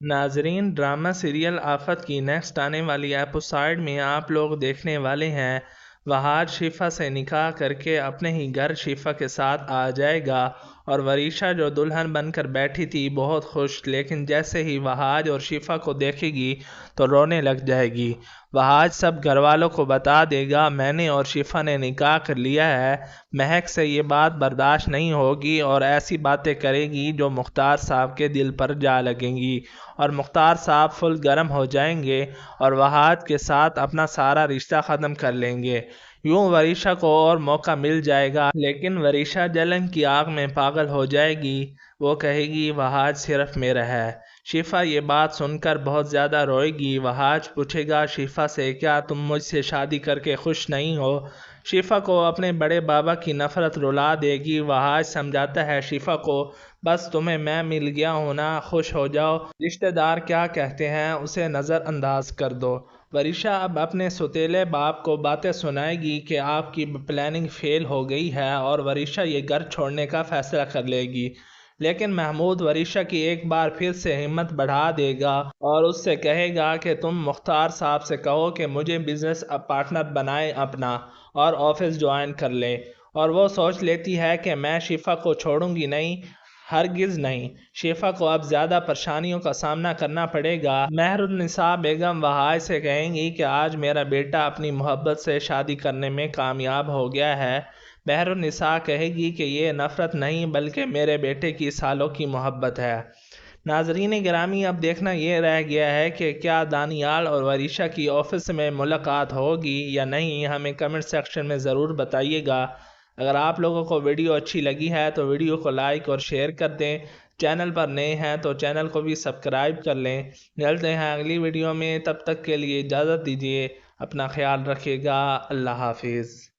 ناظرین، drama serial آفت کی نیکسٹ آنے والی ایپوسائڈ میں آپ لوگ دیکھنے والے ہیں وہاج شیفا سے نکاح کر کے اپنے ہی گھر شیفا کے ساتھ آ جائے گا، اور وریشا جو دلہن بن کر بیٹھی تھی بہت خوش، لیکن جیسے ہی وہاج اور شیفا کو دیکھے گی تو رونے لگ جائے گی۔ وہاج سب گھر والوں کو بتا دے گا میں نے اور شیفا نے نکاح کر لیا ہے۔ مہک سے یہ بات برداشت نہیں ہوگی اور ایسی باتیں کرے گی جو مختار صاحب کے دل پر جا لگیں گی، اور مختار صاحب فل گرم ہو جائیں گے اور وہاج کے ساتھ اپنا سارا رشتہ ختم کر لیں گے۔ یوں وریشا کو اور موقع مل جائے گا، لیکن وریشا جلن کی آگ میں پاگل ہو جائے گی۔ وہ کہے گی وہاج صرف میرا ہے۔ شیفا یہ بات سن کر بہت زیادہ روئے گی۔ وہاج پوچھے گا شیفا سے کیا تم مجھ سے شادی کر کے خوش نہیں ہو؟ شیفا کو اپنے بڑے بابا کی نفرت رلا دے گی۔ وہاج سمجھاتا ہے شیفا کو بس تمہیں میں مل گیا ہوں نا، خوش ہو جاؤ، رشتہ دار کیا کہتے ہیں اسے نظر انداز کر دو۔ وریشا اب اپنے سوتیلے باپ کو باتیں سنائے گی کہ آپ کی پلاننگ فیل ہو گئی ہے اور وریشا یہ گھر چھوڑنے کا فیصلہ کر لے گی، لیکن محمود وریشا کی ایک بار پھر سے ہمت بڑھا دے گا اور اس سے کہے گا کہ تم مختار صاحب سے کہو کہ مجھے بزنس پارٹنر بنائے اپنا اور آفس جوائن کر لے، اور وہ سوچ لیتی ہے کہ میں شیفا کو چھوڑوں گی نہیں، ہرگز نہیں۔ شیفا کو اب زیادہ پریشانیوں کا سامنا کرنا پڑے گا۔ مہر النساء بیگم وہاج سے کہیں گی کہ آج میرا بیٹا اپنی محبت سے شادی کرنے میں کامیاب ہو گیا ہے۔ مہر النساء کہے گی کہ یہ نفرت نہیں بلکہ میرے بیٹے کی سالوں کی محبت ہے۔ ناظرین گرامی، اب دیکھنا یہ رہ گیا ہے کہ کیا دانیال اور وریشا کی آفس میں ملاقات ہوگی یا نہیں، ہمیں کمنٹ سیکشن میں ضرور بتائیے گا۔ اگر آپ لوگوں کو ویڈیو اچھی لگی ہے تو ویڈیو کو لائک اور شیئر کر دیں، چینل پر نئے ہیں تو چینل کو بھی سبسکرائب کر لیں۔ ملتے ہیں اگلی ویڈیو میں، تب تک کے لیے اجازت دیجیے، اپنا خیال رکھیے گا، اللہ حافظ۔